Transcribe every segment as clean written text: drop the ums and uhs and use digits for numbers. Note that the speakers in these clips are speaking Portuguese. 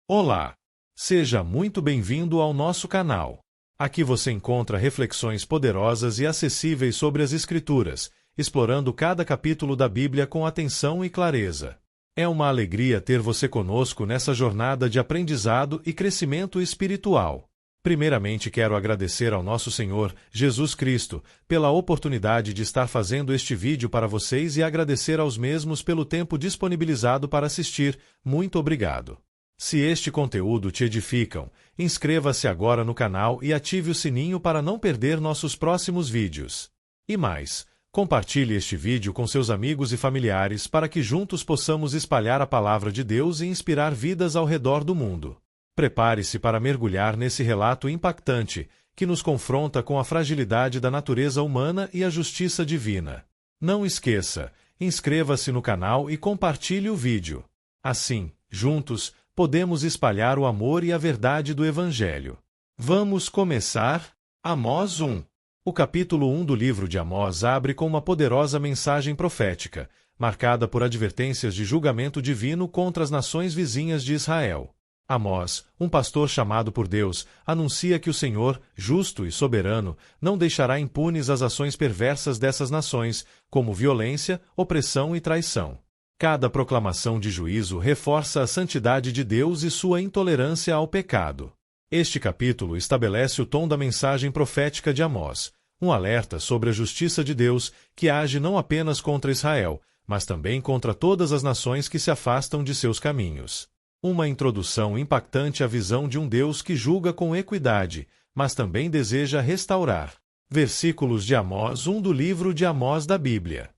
Olá! Seja muito bem-vindo ao nosso canal. Aqui você encontra reflexões poderosas e acessíveis sobre as Escrituras, explorando cada capítulo da Bíblia com atenção e clareza. É uma alegria ter você conosco nessa jornada de aprendizado e crescimento espiritual. Primeiramente, quero agradecer ao nosso Senhor, Jesus Cristo, pela oportunidade de estar fazendo este vídeo para vocês e agradecer aos mesmos pelo tempo disponibilizado para assistir. Muito obrigado. Se este conteúdo te edificam, inscreva-se agora no canal e ative o sininho para não perder nossos próximos vídeos. E mais, compartilhe este vídeo com seus amigos e familiares para que juntos possamos espalhar a palavra de Deus e inspirar vidas ao redor do mundo. Prepare-se para mergulhar nesse relato impactante, que nos confronta com a fragilidade da natureza humana e a justiça divina. Não esqueça, inscreva-se no canal e compartilhe o vídeo. Assim, juntos, podemos espalhar o amor e a verdade do Evangelho. Vamos começar? Amós 1. O capítulo 1 do livro de Amós abre com uma poderosa mensagem profética, marcada por advertências de julgamento divino contra as nações vizinhas de Israel. Amós, um pastor chamado por Deus, anuncia que o Senhor, justo e soberano, não deixará impunes as ações perversas dessas nações, como violência, opressão e traição. Cada proclamação de juízo reforça a santidade de Deus e sua intolerância ao pecado. Este capítulo estabelece o tom da mensagem profética de Amós, um alerta sobre a justiça de Deus que age não apenas contra Israel, mas também contra todas as nações que se afastam de seus caminhos. Uma introdução impactante à visão de um Deus que julga com equidade, mas também deseja restaurar. Versículos de Amós 1 do livro de Amós da Bíblia.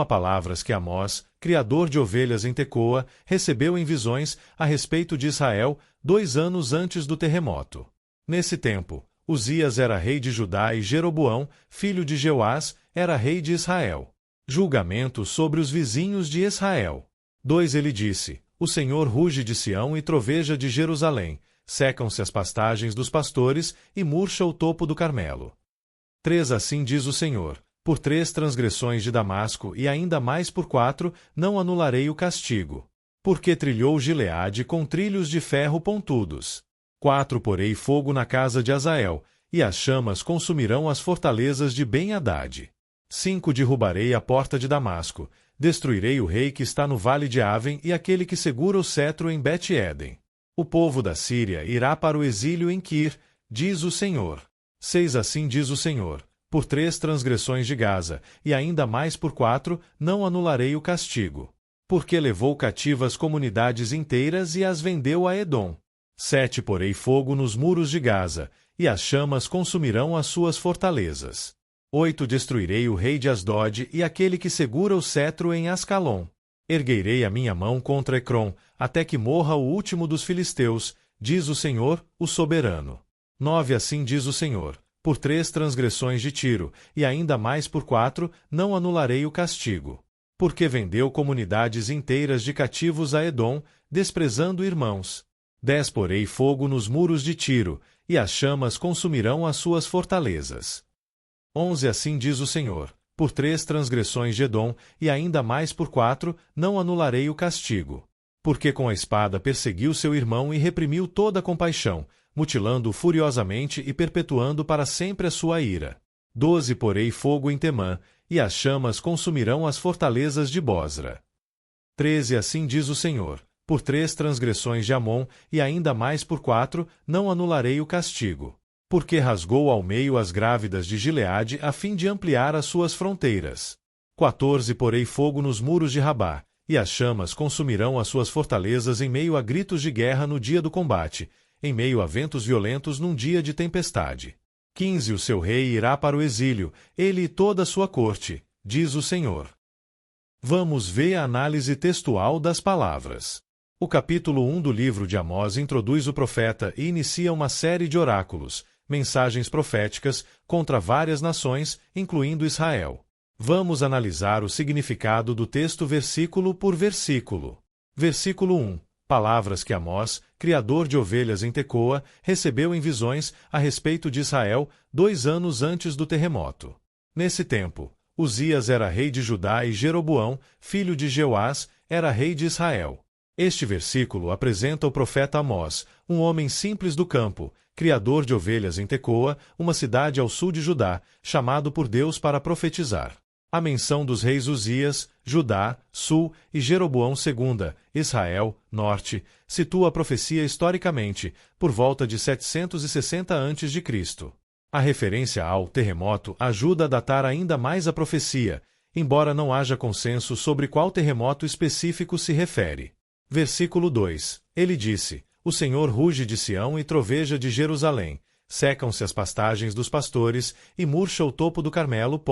Palavras que Amós, criador de ovelhas em Tecoa, recebeu em visões a respeito de Israel 2 anos antes do terremoto. Nesse tempo, Uzias era rei de Judá e Jeroboão, filho de Jeoás, era rei de Israel. Julgamento sobre os vizinhos de Israel. 2 Ele disse: O Senhor ruge de Sião e troveja de Jerusalém, secam-se as pastagens dos pastores e murcha o topo do Carmelo. 3 Assim diz o Senhor: Por 3 transgressões de Damasco e ainda mais por 4, não anularei o castigo. Porque trilhou Gileade com trilhos de ferro pontudos. 4 Porei fogo na casa de Azael, e as chamas consumirão as fortalezas de Ben-Hadad. 5 Derrubarei a porta de Damasco, destruirei o rei que está no vale de Aven e aquele que segura o cetro em Bet-Eden. O povo da Síria irá para o exílio em Quir, diz o Senhor. 6 Assim diz o Senhor: Por 3 transgressões de Gaza, e ainda mais por 4, não anularei o castigo. Porque levou cativas comunidades inteiras e as vendeu a Edom. 7 Porei fogo nos muros de Gaza, e as chamas consumirão as suas fortalezas. 8 Destruirei o rei de Asdod e aquele que segura o cetro em Ascalon. Ergueirei a minha mão contra Ecrom, até que morra o último dos filisteus, diz o Senhor, o soberano. 9 Assim diz o Senhor: Por 3 transgressões de Tiro, e ainda mais por 4, não anularei o castigo. Porque vendeu comunidades inteiras de cativos a Edom, desprezando irmãos. 10 Porei fogo nos muros de Tiro, e as chamas consumirão as suas fortalezas. 11 Assim diz o Senhor: Por 3 transgressões de Edom, e ainda mais por 4, não anularei o castigo. Porque com a espada perseguiu seu irmão e reprimiu toda compaixão, mutilando-o furiosamente e perpetuando para sempre a sua ira. 12 Porei fogo em Temã, e as chamas consumirão as fortalezas de Bosra. 13 Assim diz o Senhor: Por 3 transgressões de Amon, e ainda mais por 4, não anularei o castigo. Porque rasgou ao meio as grávidas de Gileade a fim de ampliar as suas fronteiras. 14 Porei fogo nos muros de Rabá, e as chamas consumirão as suas fortalezas em meio a gritos de guerra no dia do combate, em meio a ventos violentos num dia de tempestade. 15 O seu rei irá para o exílio, ele e toda a sua corte, diz o Senhor. Vamos ver a análise textual das palavras. O capítulo 1 do livro de Amós introduz o profeta e inicia uma série de oráculos, mensagens proféticas, contra várias nações, incluindo Israel. Vamos analisar o significado do texto versículo por versículo. Versículo 1. Palavras que Amós, criador de ovelhas em Tecoa, recebeu em visões a respeito de Israel 2 anos antes do terremoto. Nesse tempo, Uzias era rei de Judá e Jeroboão, filho de Jeoás, era rei de Israel. Este versículo apresenta o profeta Amós, um homem simples do campo, criador de ovelhas em Tecoa, uma cidade ao sul de Judá, chamado por Deus para profetizar. A menção dos reis Uzias, Judá, sul, e Jeroboão II, Israel, norte, situa a profecia historicamente, por volta de 760 a.C. A referência ao terremoto ajuda a datar ainda mais a profecia, embora não haja consenso sobre qual terremoto específico se refere. Versículo 2. Ele disse: O Senhor ruge de Sião e troveja de Jerusalém. Secam-se as pastagens dos pastores e murcha o topo do Carmelo.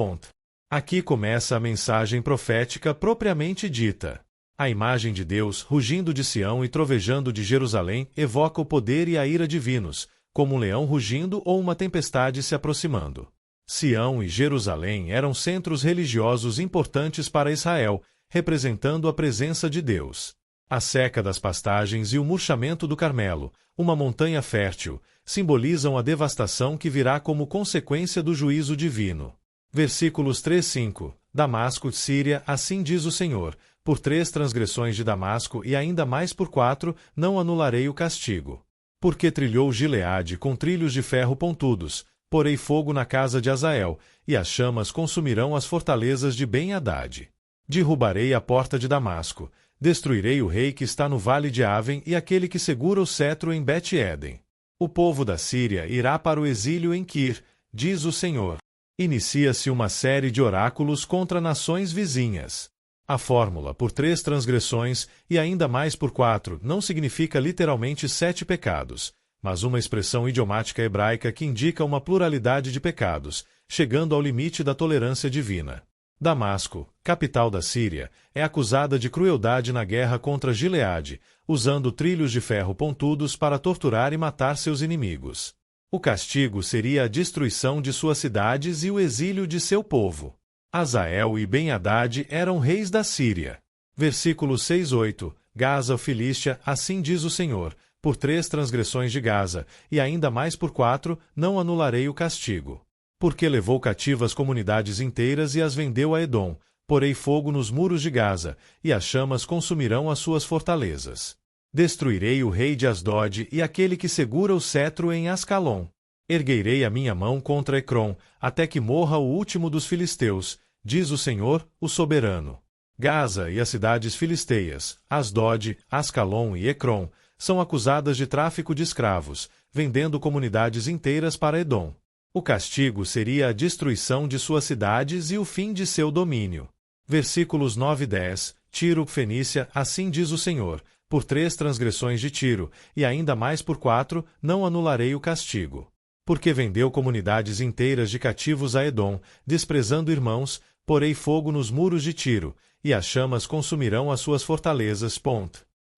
Aqui começa a mensagem profética propriamente dita. A imagem de Deus rugindo de Sião e trovejando de Jerusalém evoca o poder e a ira divinos, como um leão rugindo ou uma tempestade se aproximando. Sião e Jerusalém eram centros religiosos importantes para Israel, representando a presença de Deus. A seca das pastagens e o murchamento do Carmelo, uma montanha fértil, simbolizam a devastação que virá como consequência do juízo divino. Versículos 3-5. Damasco, Síria, assim diz o Senhor: por 3 transgressões de Damasco e ainda mais por 4, não anularei o castigo. Porque trilhou Gileade com trilhos de ferro pontudos, porei fogo na casa de Azael, e as chamas consumirão as fortalezas de Ben-Hadad. Derrubarei a porta de Damasco, destruirei o rei que está no vale de Aven e aquele que segura o cetro em Bet-Eden. O povo da Síria irá para o exílio em Kir, diz o Senhor. Inicia-se uma série de oráculos contra nações vizinhas. A fórmula por 3 transgressões e ainda mais por 4 não significa literalmente 7 pecados, mas uma expressão idiomática hebraica que indica uma pluralidade de pecados, chegando ao limite da tolerância divina. Damasco, capital da Síria, é acusada de crueldade na guerra contra Gileade, usando trilhos de ferro pontudos para torturar e matar seus inimigos. O castigo seria a destruição de suas cidades e o exílio de seu povo. Azael e Ben-Hadad eram reis da Síria. Versículo 6-8. Gaza, Filístia, assim diz o Senhor: por 3 transgressões de Gaza, e ainda mais por 4, não anularei o castigo. Porque levou cativas comunidades inteiras e as vendeu a Edom, porei fogo nos muros de Gaza, e as chamas consumirão as suas fortalezas. Destruirei o rei de Asdod e aquele que segura o cetro em Ascalon. Ergueirei a minha mão contra Ecrom, até que morra o último dos filisteus, diz o Senhor, o soberano. Gaza e as cidades filisteias, Asdod, Ascalon e Ecrom, são acusadas de tráfico de escravos, vendendo comunidades inteiras para Edom. O castigo seria a destruição de suas cidades e o fim de seu domínio. Versículos 9 e 10. Tiro, Fenícia, assim diz o Senhor: por 3 transgressões de Tiro, e ainda mais por 4, não anularei o castigo. Porque vendeu comunidades inteiras de cativos a Edom, desprezando irmãos, porei fogo nos muros de Tiro, e as chamas consumirão as suas fortalezas.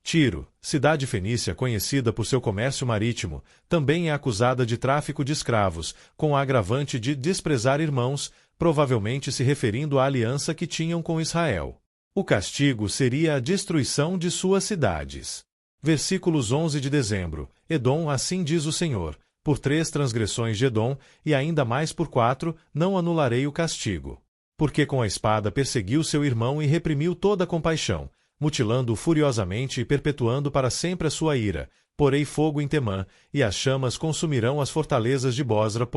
Tiro, cidade fenícia conhecida por seu comércio marítimo, também é acusada de tráfico de escravos, com a agravante de desprezar irmãos, provavelmente se referindo à aliança que tinham com Israel. O castigo seria a destruição de suas cidades. Versículos 11 de dezembro. Edom, assim diz o Senhor: por 3 transgressões de Edom, e ainda mais por 4, não anularei o castigo. Porque com a espada perseguiu seu irmão e reprimiu toda a compaixão, mutilando-o furiosamente e perpetuando para sempre a sua ira, porei fogo em Temã, e as chamas consumirão as fortalezas de Bosra.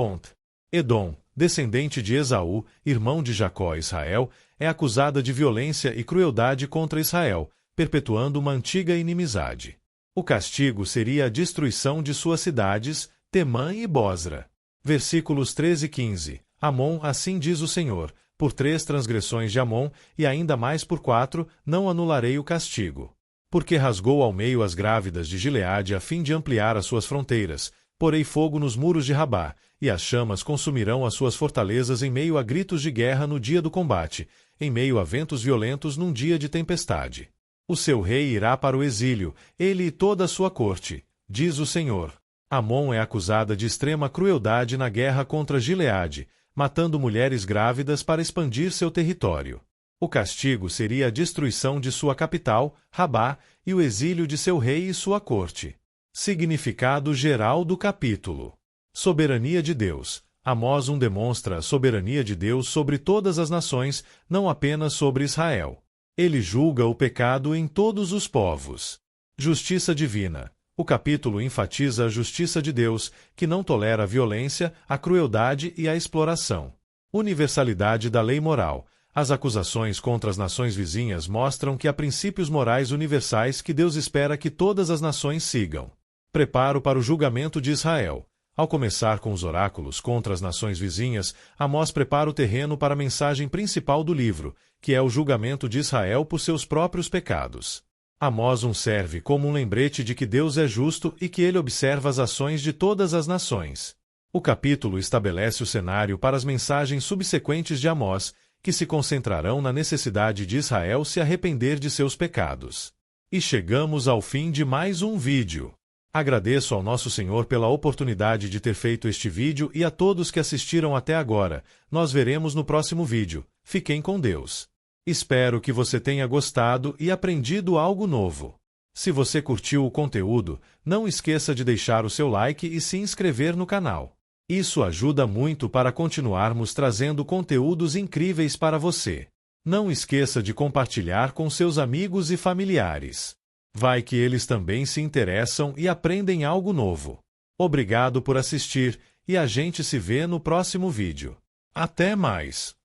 Edom, descendente de Esaú, irmão de Jacó e Israel, é acusada de violência e crueldade contra Israel, perpetuando uma antiga inimizade. O castigo seria a destruição de suas cidades, Temã e Bosra. Versículos 13 e 15. Amon, assim diz o Senhor: por 3 transgressões de Amon, e ainda mais por 4, não anularei o castigo. Porque rasgou ao meio as grávidas de Gileade a fim de ampliar as suas fronteiras, porei fogo nos muros de Rabá, e as chamas consumirão as suas fortalezas em meio a gritos de guerra no dia do combate, em meio a ventos violentos num dia de tempestade. O seu rei irá para o exílio, ele e toda a sua corte, diz o Senhor. Amon é acusada de extrema crueldade na guerra contra Gileade, matando mulheres grávidas para expandir seu território. O castigo seria a destruição de sua capital, Rabá, e o exílio de seu rei e sua corte. Significado geral do capítulo. Soberania de Deus. Amós 1 demonstra a soberania de Deus sobre todas as nações, não apenas sobre Israel. Ele julga o pecado em todos os povos. Justiça divina. O capítulo enfatiza a justiça de Deus, que não tolera a violência, a crueldade e a exploração. Universalidade da lei moral. As acusações contra as nações vizinhas mostram que há princípios morais universais que Deus espera que todas as nações sigam. Preparo para o julgamento de Israel. Ao começar com os oráculos contra as nações vizinhas, Amós prepara o terreno para a mensagem principal do livro, que é o julgamento de Israel por seus próprios pecados. Amós 1 serve como um lembrete de que Deus é justo e que ele observa as ações de todas as nações. O capítulo estabelece o cenário para as mensagens subsequentes de Amós, que se concentrarão na necessidade de Israel se arrepender de seus pecados. E chegamos ao fim de mais um vídeo. Agradeço ao nosso Senhor pela oportunidade de ter feito este vídeo e a todos que assistiram até agora. Nos veremos no próximo vídeo. Fiquem com Deus. Espero que você tenha gostado e aprendido algo novo. Se você curtiu o conteúdo, não esqueça de deixar o seu like e se inscrever no canal. Isso ajuda muito para continuarmos trazendo conteúdos incríveis para você. Não esqueça de compartilhar com seus amigos e familiares. Vai que eles também se interessam e aprendem algo novo. Obrigado por assistir e a gente se vê no próximo vídeo. Até mais!